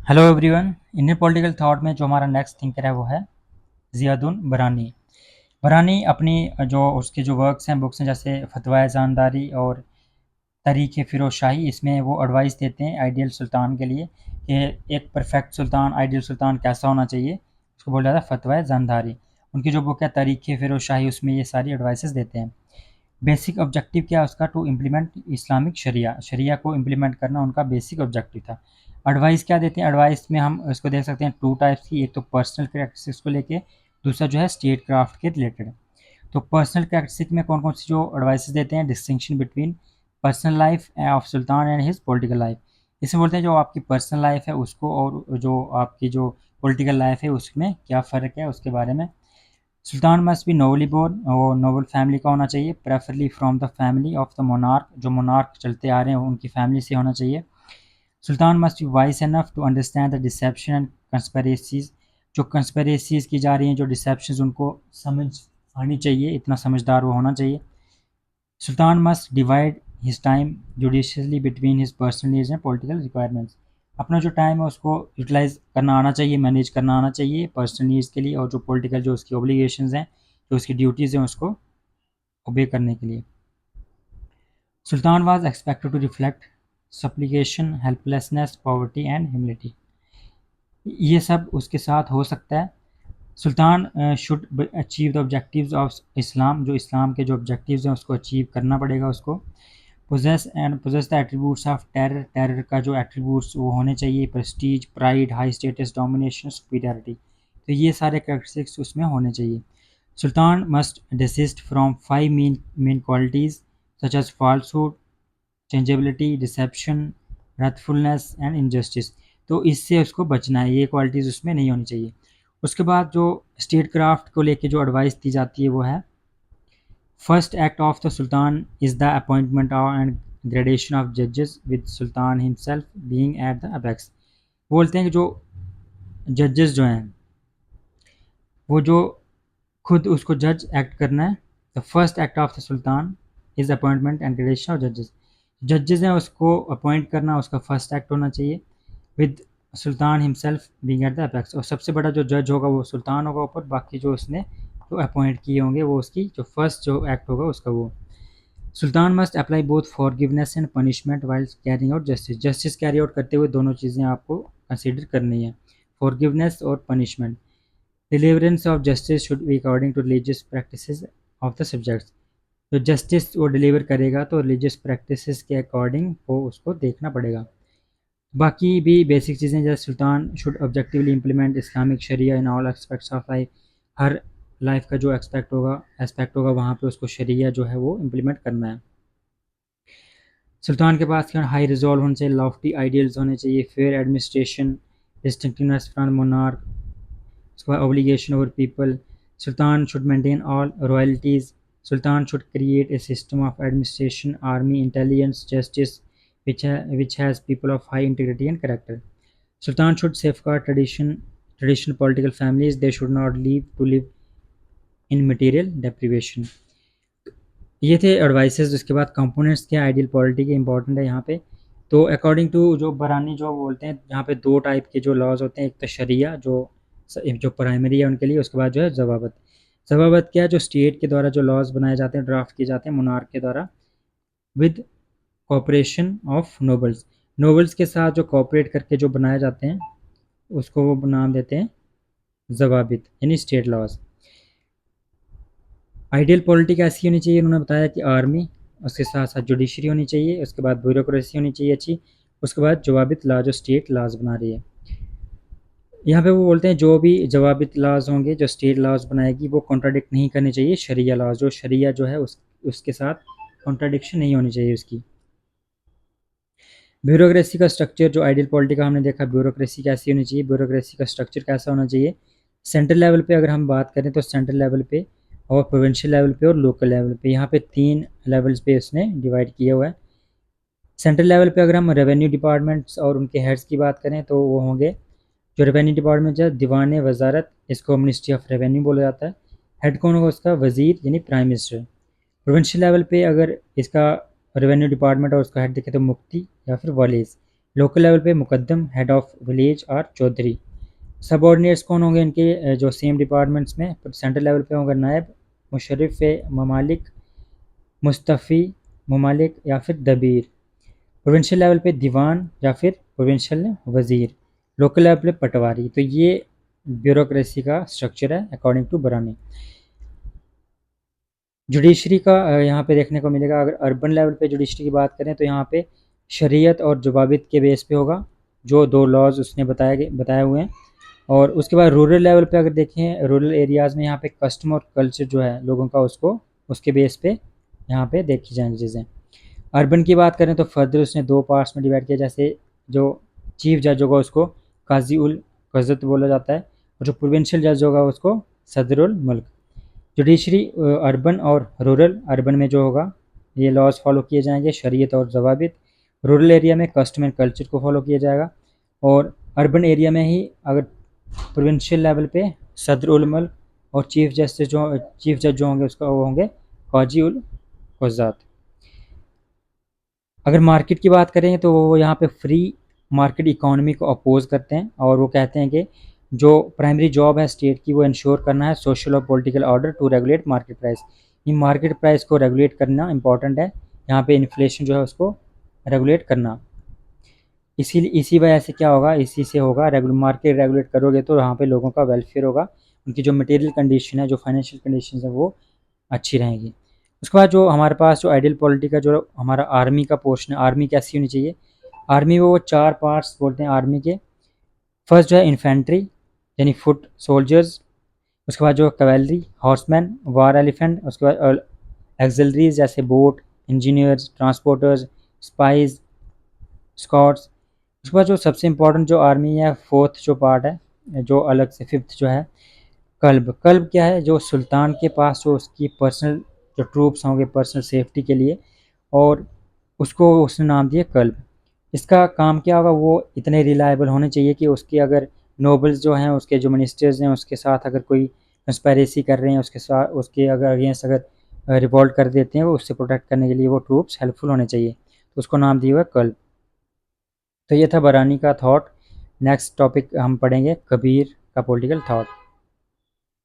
Hello everyone. Indian political thought में जो हमारा नेक्स्ट थिंकर है वो है ज़ियाउद्दीन बरानी। बरानी अपनी जो उसके जो वर्क्स हैं बुक्स हैं जैसे फतवाए जानदारी और तरीक़ फ़िरोज़ शाही, इसमें वो एडवाइस देते हैं आइडियल सुल्तान के लिए कि एक परफेक्ट सुल्तान आइडियल सुल्तान कैसा होना चाहिए, उसको बोला जाता है फतवाए जानदारी। उनकी जो बुक है तरीक़ फ़िरोज़ शाही, उसमें ये सारी एडवाइसेस देते हैं। बेसिक ऑब्जेक्टिव क्या है उसका? टू इम्प्लीमेंट इस्लामिक शरिया, शरिया को इम्प्लीमेंट करना उनका बेसिक ऑब्जेक्टिव था। एडवाइस क्या देते हैं? एडवाइस में हम इसको देख सकते हैं टू टाइप्स की, एक तो पर्सनल कैरेक्टरिस्टिक्स को लेके, दूसरा जो है स्टेट क्राफ्ट के रिलेटेड। तो पर्सनल कैरेक्टरिस्टिक में कौन कौन सी जो एडवाइसेस देते हैं? Distinction between personal life of sultan and his political life. इसमें बोलते हैं जो आपकी पर्सनल लाइफ है उसको और जो आपकी जो पॉलिटिकल लाइफ है उसमें क्या फ़र्क है उसके बारे में। Sultan must be nobly born और नोबल फैमिली का होना चाहिए, preferably from the family of the monarch, जो मोनार्क चलते आ रहे हैं उनकी फैमिली से होना चाहिए। Sultan must be wise enough to understand the deception and conspiracies, जो कंस्पेरेसीज की जा रही हैं, जो डिसेप्शन उनको समझ आनी चाहिए, इतना समझदार वो होना चाहिए। Sultan must divide his time judiciously between his personal needs and political requirements, अपना जो टाइम है उसको यूटिलाइज करना आना चाहिए, मैनेज करना आना चाहिए पर्सनल नीड्स के लिए और जो पॉलिटिकल जो उसकी ऑब्लिगेशंस हैं, जो उसकी ड्यूटीज़ हैं उसको ओबे करने के लिए। Sultan was expected to reflect supplication, helplessness, poverty and humility, ये सब उसके साथ हो सकता है। Sultan should achieve the objectives of Islam, जो इस्लाम के जो ऑब्जेक्टिव्स हैं उसको अचीव करना पड़ेगा उसको। Possess the attributes of terror, terror का जो एट्रीब्यूट्स वो होने चाहिए, prestige, pride, high status, domination, superiority, तो ये सारे कैरेक्टरिस्टिक्स उसमें होने चाहिए। Sultan must desist from 5 main qualities such as falsehood, changeability, deception, wrathfulness and injustice, तो इससे उसको बचना है, ये क्वालिटीज़ उसमें नहीं होनी चाहिए। उसके बाद जो स्टेट क्राफ्ट को लेके जो एडवाइस दी जाती है वो है first act of the sultan is the appointment and gradation of जजेस with sultan himself being at the apex. बोलते हैं कि जो जजेस जो हैं वो जो खुद उसको जज एक्ट करना है। The first act of the sultan is appointment and gradation of जजेस, जजेस हैं उसको अपॉइंट करना उसका फर्स्ट एक्ट होना चाहिए with sultan himself being at the apex, और सबसे बड़ा जो जज होगा वो सुल्तान होगा ऊपर, बाकी जो उसने जो अपॉइंट किए होंगे वो उसकी जो फर्स्ट जो एक्ट होगा उसका वो। Sultan must apply both forgiveness and punishment while carrying out justice, justice carry out करते हुए दोनों चीज़ें आपको कंसिडर करनी है, फॉरगिवनेस और punishment. Deliverance of justice should be according to religious practices of the subjects, जो जस्टिस वो डिलीवर करेगा तो रिलीजियस प्रैक्टिसेस के अकॉर्डिंग वो उसको देखना पड़ेगा। बाकी भी बेसिक चीज़ें जैसे sultan should objectively implement Islamic sharia in all aspects of life, हर लाइफ का जो एस्पेक्ट होगा वहाँ पे उसको शरिया जो है वो इम्प्लीमेंट करना है। सुल्तान के पास क्या हाई रिजॉल्व होने चाहिए, लॉफ्टी आइडियल्स होने चाहिए, fair administration, distinctiveness from monarch, उसके बाद obligation over people. Sultan should maintain all royalties, Sultan should create a system of administration, army, intelligence, justice which has people of high integrity and character. Sultan should safeguard traditional political families. They should not leave to live in material deprivation. ये थे advices. उसके बाद components क्या ideal polity के important है यहाँ पे। तो अकॉर्डिंग टू जो बरानी जो बोलते हैं यहाँ पे दो टाइप के जो लॉज होते हैं, एक तो शरिया जो प्राइमरी है उनके लिए, उसके बाद जो है जवाबत। जवाबत क्या है? जो स्टेट के द्वारा जो लॉज बनाए जाते हैं, ड्राफ्ट किए जाते हैं मोनार्क के द्वारा with cooperation of nobles, nobles के साथ जो कॉपरेट करके जो बनाए जाते हैं उसको वो नाम देते हैं जवाबित यानी स्टेट लॉज। आइडियल पॉलिटिक ऐसी होनी चाहिए, उन्होंने बताया कि आर्मी, उसके साथ साथ जुडिशरी होनी चाहिए, उसके बाद ब्यूरोक्रेसी होनी चाहिए अच्छी, उसके बाद जवाबित लॉ जो स्टेट लॉज बना रही है। यहाँ पे वो बोलते हैं जो भी जवाबित लॉज होंगे जो स्टेट लॉज बनाएगी वो कॉन्ट्राडिक्ट नहीं करने चाहिए शरिया लॉज, जो शरिया जो है उसके साथ कॉन्ट्राडिक्शन नहीं होनी चाहिए उसकी। ब्यूरोक्रेसी का स्ट्रक्चर, जो आइडियल पॉलिटी का हमने देखा ब्यूरोक्रेसी कैसी होनी चाहिए, ब्यूरोक्रेसी का स्ट्रक्चर कैसा होना चाहिए। सेंट्रल लेवल पे अगर हम बात करें तो सेंट्रल लेवल पे और प्रोविंशियल लेवल पे और लोकल लेवल पे, यहाँ पे 3 लेवल्स पे उसने डिवाइड किया हुआ है। सेंट्रल लेवल पे अगर हम रेवेन्यू डिपार्टमेंट्स और उनके हेड्स की बात करें तो वो होंगे जो रेवेन्यू डिपार्टमेंट है दीवान वजारत, इसको मिनिस्ट्री ऑफ रेवेन्यू बोला जाता है। हेड कौन होगा उसका? वजीर यानी प्राइम मिनिस्टर। प्रोविंशियल लेवल पे अगर इसका रेवेन्यू डिपार्टमेंट और उसका हेड देखें तो मुफ्ती या फिर वालिस, लोकल लेवल पे मुकद्दम, हेड ऑफ विलेज और चौधरी। सबऑर्डिनेट्स कौन होंगे इनके, जो सेम डिपार्टमेंट्स में। सेंट्रल लेवल पे होंगे नायब, मुशर्रिफ ममालिक, मुस्तफ़ी ममालिक या फिर दबीर। प्रोविंशियल लेवल पे दीवान या फिर प्रोविंशियल वज़ीर। लोकल लेवल पे पटवारी। तो ये ब्यूरोक्रेसी का स्ट्रक्चर है अकॉर्डिंग टू बरानी। जुडिशरी का यहाँ पे देखने को मिलेगा। अगर अर्बन लेवल पे जुडिशरी की बात करें तो यहाँ पे शरीयत और ज़वाबित के बेस पे होगा, जो 2 लॉज उसने बताए हुए हैं। और उसके बाद रूरल लेवल पे अगर देखें, रूरल एरियाज़ में यहाँ पे कस्टम और कल्चर जो है लोगों का, उसको उसके बेस पे यहाँ पे देखी जाएंगी चीज़ें। अर्बन की बात करें तो फर्दर उसने 2 पार्ट्स में डिवाइड किया, जैसे जो चीफ जज होगा उसको काजी उल कज़त बोला जाता है, और जो प्रोविंशियल जज होगा उसको सदरुल मुल्क। जुडिशरी अर्बन और रूरल। अर्बन में जो होगा ये लॉज फॉलो किए जाएंगे, शरीयत और ज़वाबित। रूरल एरिया में कस्टम एंड कल्चर को फॉलो किया जाएगा। और अर्बन एरिया में ही अगर प्रोविंशियल लेवल पे सदर उल मुल्क और चीफ जज जो होंगे उसका वो होंगे काजी उल क़ुज़ात। अगर मार्केट की बात करें तो वो यहाँ पे फ्री मार्केट इकोनॉमी को अपोज करते हैं, और वो कहते हैं कि जो प्राइमरी जॉब है स्टेट की वो इंश्योर करना है सोशल और political order to regulate market price. ये मार्केट प्राइस को रेगुलेट करना इंपॉर्टेंट है, यहाँ पे इन्फ्लेशन जो है उसको रेगुलेट करना। इसी वजह से क्या होगा, इसी से होगा मार्केट रेगुलेट करोगे तो यहाँ पे लोगों का वेलफेयर होगा, उनकी जो मटेरियल कंडीशन है, जो फाइनेंशियल कंडीशन है वो अच्छी रहेंगी। उसके बाद जो हमारे पास जो आइडियल पॉलिटी का जो हमारा आर्मी का पोर्शन है, आर्मी कैसी होनी चाहिए। आर्मी में वो 4 पार्ट्स बोलते हैं आर्मी के। फर्स्ट जो है इन्फेंट्री यानी फुट सोल्जर्स। उसके बाद जो कैवेलरी, हॉर्समैन, वार एलिफेंट। उसके बाद एक्सिलरीज जैसे boat, engineers, transporters, spies, scouts. उसके बाद जो सबसे इम्पोर्टेंट जो आर्मी है, फोर्थ जो पार्ट है जो अलग से, फिफ्थ जो है कल्ब। कल्ब क्या है, जो सुल्तान के पास जो उसकी पर्सनल जो ट्रूप्स होंगे पर्सनल सेफ्टी के लिए, और उसको उसने नाम दिया कल्ब। इसका काम क्या होगा, वो इतने रिलायबल होने चाहिए कि उसके अगर नोबल्स जो हैं, उसके जो मिनिस्टर्स हैं, उसके साथ अगर कोई कंस्पायरेसी कर रहे हैं, उसके साथ उसके अगर अगेंस्ट अगर रिवॉल्ट कर देते हैं, वो उससे प्रोटेक्ट करने के लिए वो ट्रूप्स हेल्पफुल होने चाहिए, तो उसको नाम दिया हुआ है कल्ब। तो ये था बरानी का थॉट। नेक्स्ट टॉपिक हम पढ़ेंगे कबीर का पॉलिटिकल थॉट।